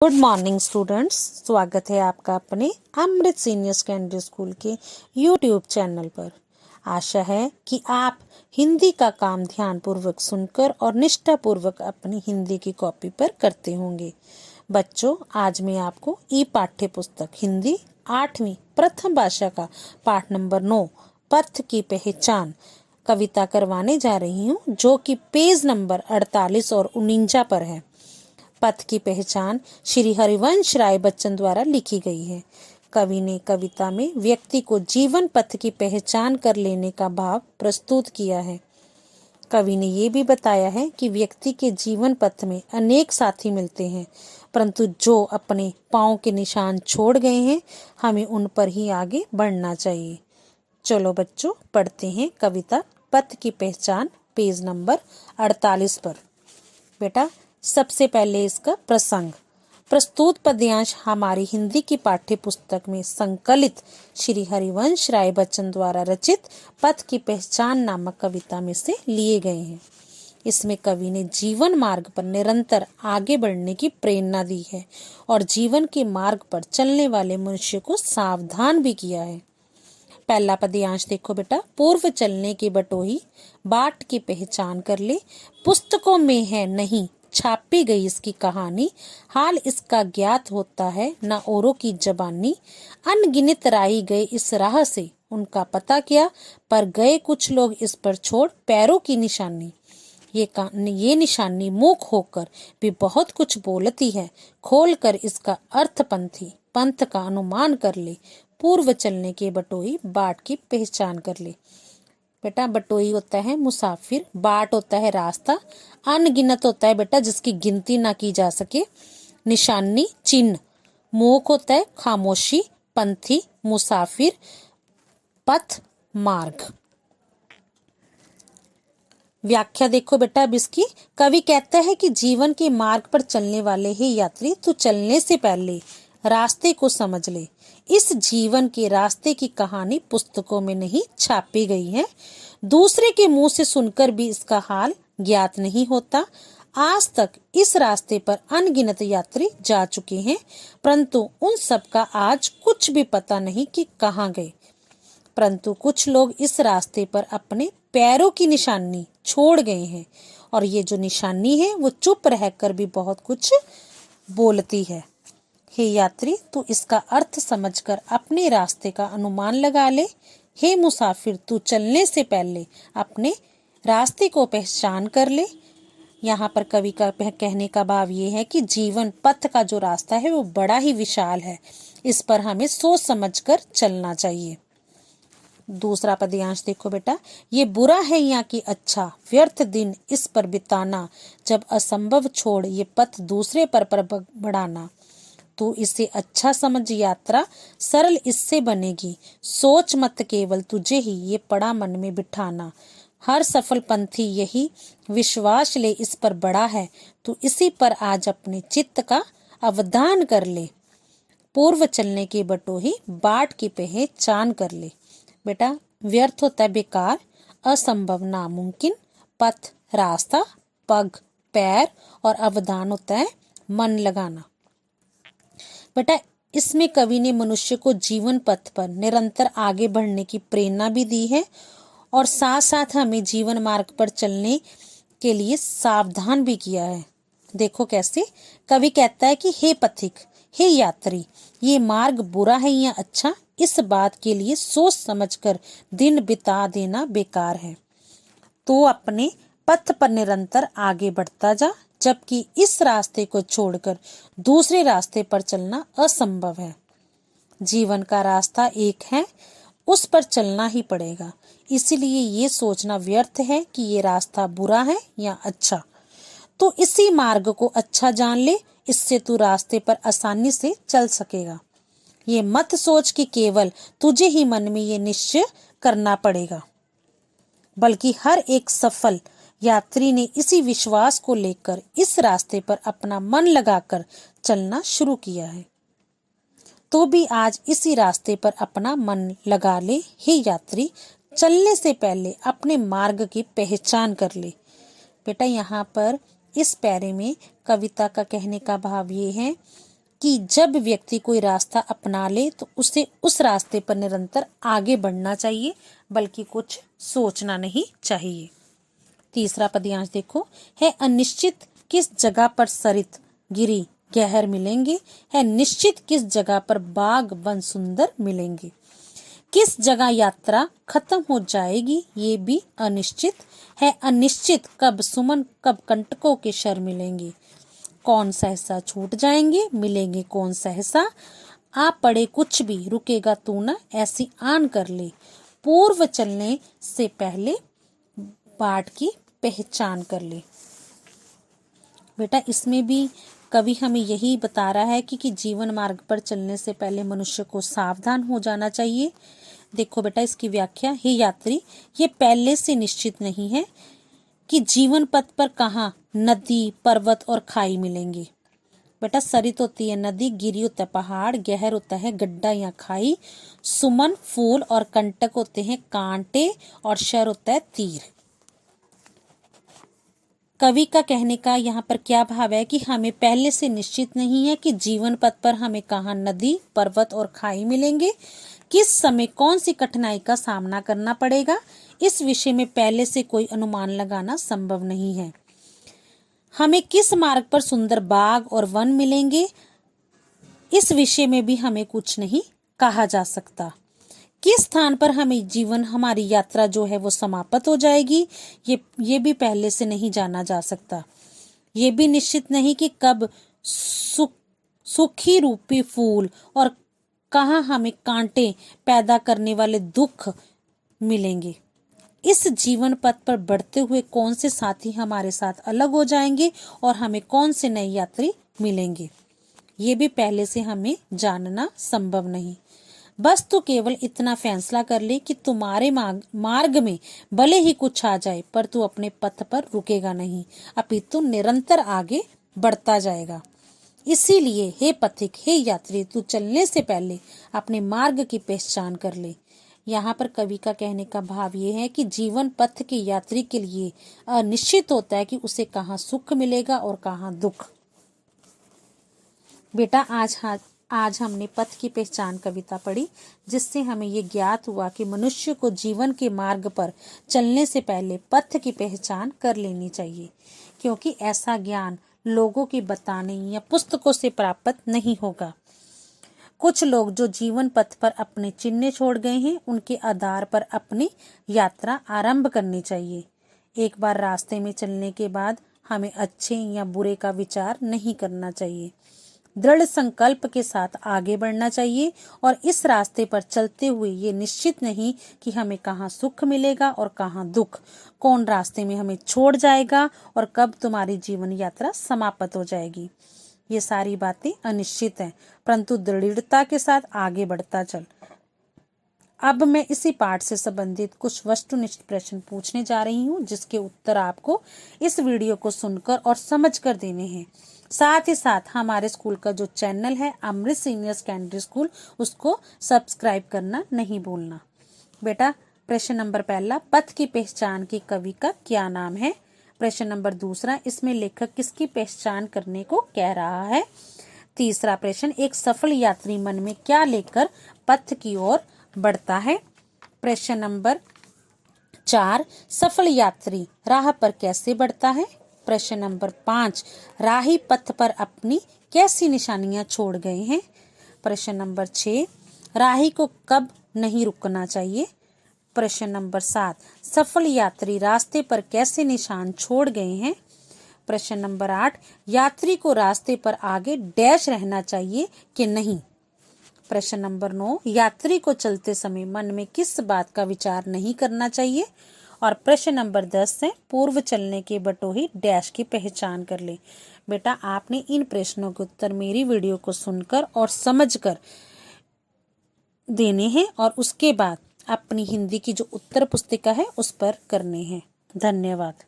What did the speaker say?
Good morning students, स्वागत है आपका अपने अमृत सीनियर सेकेंडरी स्कूल के यूट्यूब चैनल पर। आशा है कि आप हिंदी का काम ध्यानपूर्वक सुनकर और निष्ठापूर्वक अपनी हिंदी की कॉपी पर करते होंगे। बच्चों, आज मैं आपको ई पाठ्य पुस्तक हिंदी 8वीं प्रथम भाषा का पाठ नंबर 9 पथ की पहचान कविता करवाने जा रही हूँ, जो कि पेज नंबर 48 और 49 पर है। पथ की पहचान श्री हरिवंश राय बच्चन द्वारा लिखी गई है। कवि ने कविता में व्यक्ति को जीवन पथ की पहचान कर लेने का भाव प्रस्तुत किया है। कवि ने ये भी बताया है कि व्यक्ति के जीवन पथ में अनेक साथी मिलते हैं, परंतु जो अपने पांव के निशान छोड़ गए हैं, हमें उन पर ही आगे बढ़ना चाहिए। चलो बच्चों, पढ़ते हैं कविता पथ की पहचान पेज नंबर 48 पर। बेटा, सबसे पहले इसका प्रसंग। प्रस्तुत पद्यांश हमारी हिंदी की पाठ्य पुस्तक में संकलित श्री हरिवंश राय बच्चन द्वारा रचित पथ की पहचान नामक कविता में से लिए गए हैं। इसमें कवि ने जीवन मार्ग पर निरंतर आगे बढ़ने की प्रेरणा दी है और जीवन के मार्ग पर चलने वाले मनुष्य को सावधान भी किया है। पहला पद्यांश देखो बेटा। पूर्व चलने की बटोही, बाट की पहचान कर ले, पुस्तकों में है नहीं छापी गई इसकी कहानी, हाल इसका ज्ञात होता है न औरों की जबानी, अनगिनत राही गए इस राह से, उनका पता क्या, पर गए कुछ लोग इस पर छोड़ पैरों की निशानी। ये निशानी मूक होकर भी बहुत कुछ बोलती है, खोल कर इसका अर्थ पंथ का अनुमान कर ले, पूर्व चलने के बटोही, बाट की पहचान कर ले। बेटा, बटोही होता है मुसाफिर, बाट होता है रास्ता, अनगिनत होता है बेटा जिसकी गिनती ना की जा सके, निशानी चिन्ह, मूक होता है खामोशी, पंथी मुसाफिर, पथ मार्ग। व्याख्या देखो बेटा अब इसकी। कवि कहता है कि जीवन के मार्ग पर चलने वाले ही यात्री, तू चलने से पहले रास्ते को समझ ले। इस जीवन के रास्ते की कहानी पुस्तकों में नहीं छापी गई है, दूसरे के मुंह से सुनकर भी इसका हाल ज्ञात नहीं होता। आज तक इस रास्ते पर अनगिनत यात्री जा चुके हैं, परंतु उन सब का आज कुछ भी पता नहीं कि कहाँ गए। परंतु कुछ लोग इस रास्ते पर अपने पैरों की निशानी छोड़ गए हैं, और ये जो निशानी है वो चुप रहकर भी बहुत कुछ बोलती है। हे यात्री, तू इसका अर्थ समझकर अपने रास्ते का अनुमान लगा ले। हे मुसाफिर, तू चलने से पहले अपने रास्ते को पहचान कर ले। यहाँ पर कवि का कहने का भाव ये है कि जीवन पथ का जो रास्ता है वो बड़ा ही विशाल है, इस पर हमें सोच समझकर चलना चाहिए। दूसरा पद्यांश देखो बेटा। ये बुरा है या कि अच्छा, व्यर्थ दिन इस पर बिताना, जब असंभव छोड़ ये पथ दूसरे पर बढ़ाना। तू इसे अच्छा समझ, यात्रा सरल इससे बनेगी, सोच मत केवल तुझे ही ये पड़ा मन में बिठाना। हर सफल पंथी यही विश्वास ले इस पर बड़ा है, तू इसी पर आज अपने चित्त का अवधान कर ले। पूर्व चलने की बटोही, बाट की पहचान कर ले। बेटा, व्यर्थ होता है बेकार, असंभव नामुमकिन, पथ रास्ता, पग पैर, और अवधान होता है मन लगाना। बेटा, इसमें कवि ने मनुष्य को जीवन पथ पर निरंतर आगे बढ़ने की प्रेरणा भी दी है, और साथ साथ हमें जीवन मार्ग पर चलने के लिए सावधान भी किया है। देखो कैसे। कवि कहता है कि हे पथिक, हे यात्री, ये मार्ग बुरा है या अच्छा, इस बात के लिए सोच समझकर दिन बिता देना बेकार है। तो अपने पथ पर निरंतर आगे बढ़ता जा, जबकि इस रास्ते को छोड़कर दूसरे रास्ते पर चलना असंभव है। जीवन का रास्ता एक है, उस पर चलना ही पड़ेगा। इसीलिए ये सोचना व्यर्थ है कि ये रास्ता बुरा है या अच्छा। तो इसी मार्ग को अच्छा जान ले, इससे तू रास्ते पर आसानी से चल सकेगा। ये मत सोच कि केवल तुझे ही मन में ये निश्चय करना पड़ेगा, बल्कि हर एक सफल यात्री ने इसी विश्वास को लेकर इस रास्ते पर अपना मन लगाकर चलना शुरू किया है। तो भी आज इसी रास्ते पर अपना मन लगा ले। हे यात्री, चलने से पहले अपने मार्ग की पहचान कर ले। बेटा, यहाँ पर इस पैरे में कविता का कहने का भाव ये है कि जब व्यक्ति कोई रास्ता अपना ले तो उसे उस रास्ते पर निरंतर आगे बढ़ना चाहिए, बल्कि कुछ सोचना नहीं चाहिए। तीसरा पद्यांश देखो, है अनिश्चित किस जगह पर सरित गिरी गहर मिलेंगे, है निश्चित किस जगह पर बाग वन सुंदर मिलेंगे। किस जगह यात्रा खत्म हो जाएगी ये भी अनिश्चित है, अनिश्चित कब सुमन कब कंटकों के शर मिलेंगे। कौन सहसा छूट जाएंगे मिलेंगे कौन सहसा, आ पड़े कुछ भी रुकेगा तू न ऐसी आन कर ले, पूर्व चलने से पहले बाट की पहचान कर ले। बेटा इसमें भी कवि हमें यही बता रहा है कि जीवन मार्ग पर चलने से पहले मनुष्य को सावधान हो जाना चाहिए। देखो बेटा इसकी व्याख्या, हे यात्री ये पहले से निश्चित नहीं है कि जीवन पथ पर कहाँ नदी पर्वत और खाई मिलेंगे। बेटा सरित होती है नदी, गिरी होता है पहाड़, गहर होता है गड्ढा या खाई, सुमन फूल और कंटक होते हैं कांटे और शर होता है तीर। कवि का कहने का यहाँ पर क्या भाव है कि हमें पहले से निश्चित नहीं है कि जीवन पथ पर हमें कहाँ नदी पर्वत और खाई मिलेंगे, किस समय कौन सी कठिनाई का सामना करना पड़ेगा, इस विषय में पहले से कोई अनुमान लगाना संभव नहीं है। हमें किस मार्ग पर सुंदर बाग और वन मिलेंगे, इस विषय में भी हमें कुछ नहीं कहा जा सकता। किस स्थान पर हमें जीवन हमारी यात्रा जो है वो समाप्त हो जाएगी, ये भी पहले से नहीं जाना जा सकता। ये भी निश्चित नहीं कि कब सुखी रूपी फूल और कहाँ हमें कांटे पैदा करने वाले दुख मिलेंगे। इस जीवन पथ पर बढ़ते हुए कौन से साथी हमारे साथ अलग हो जाएंगे और हमें कौन से नए यात्री मिलेंगे, ये भी पहले से हमें जानना संभव नहीं। बस तू केवल इतना फैसला कर ले कि तुम्हारे मार्ग में भले ही कुछ आ जाए पर तू अपने पथ पर रुकेगा नहीं, अपितु निरंतर आगे बढ़ता जाएगा। इसीलिए हे पथिक, हे यात्री, तू चलने से पहले अपने मार्ग की पहचान कर ले। यहाँ पर कवि का कहने का भाव ये है कि जीवन पथ के यात्री के लिए अनिश्चित होता है कि उसे कहाँ सुख मिलेगा और कहाँ दुख। बेटा आज हमने पथ की पहचान कविता पढ़ी, जिससे हमें ये ज्ञात हुआ कि मनुष्य को जीवन के मार्ग पर चलने से पहले पथ की पहचान कर लेनी चाहिए, क्योंकि ऐसा ज्ञान लोगों की बताने या पुस्तकों से प्राप्त नहीं होगा। कुछ लोग जो जीवन पथ पर अपने चिन्ह छोड़ गए हैं, उनके आधार पर अपनी यात्रा आरंभ करनी चाहिए। एक बार रास्ते में चलने के बाद हमें अच्छे या बुरे का विचार नहीं करना चाहिए। दृढ़ संकल्प के साथ आगे बढ़ना चाहिए और इस रास्ते पर चलते हुए ये निश्चित नहीं कि हमें कहाँ सुख मिलेगा और कहाँ दुख, कौन रास्ते में हमें छोड़ जाएगा और कब तुम्हारी जीवन यात्रा समाप्त हो जाएगी। ये सारी बातें अनिश्चित हैं, परंतु दृढ़ता के साथ आगे बढ़ता चल। अब मैं इसी पाठ से संबंधित कुछ वस्तुनिष्ठ प्रश्न पूछने जा रही हूँ, जिसके उत्तर आपको इस वीडियो को सुनकर और समझकर देने हैं। साथ ही साथ हमारे स्कूल का जो चैनल है अमृत सीनियर सेकेंडरी स्कूल, उसको सब्सक्राइब करना नहीं भूलना। बेटा प्रश्न नंबर पहला, पथ की पहचान के कवि का क्या नाम है। प्रश्न नंबर दूसरा, इसमें लेखक किसकी पहचान करने को कह रहा है। तीसरा प्रश्न, एक सफल यात्री मन में क्या लेकर पथ की ओर बढ़ता है। प्रश्न नंबर 4, सफल यात्री राह पर कैसे बढ़ता है। प्रश्न नंबर 5, राही पथ पर अपनी कैसी निशानियां छोड़ गए हैं। प्रश्न नंबर 6, राही को कब नहीं रुकना चाहिए। प्रश्न नंबर 7, सफल यात्री रास्ते पर कैसे निशान छोड़ गए हैं। प्रश्न नंबर 8, यात्री को रास्ते पर आगे डैश रहना चाहिए कि नहीं। प्रश्न नंबर 9, यात्री को चलते समय मन में किस बात का विचार नहीं करना चाहिए। और प्रश्न नंबर 10 है, पूर्व चलने के बटोही डैश की पहचान कर ले। बेटा आपने इन प्रश्नों के उत्तर मेरी वीडियो को सुनकर और समझकर देने हैं और उसके बाद अपनी हिंदी की जो उत्तर पुस्तिका है उस पर करने हैं। धन्यवाद।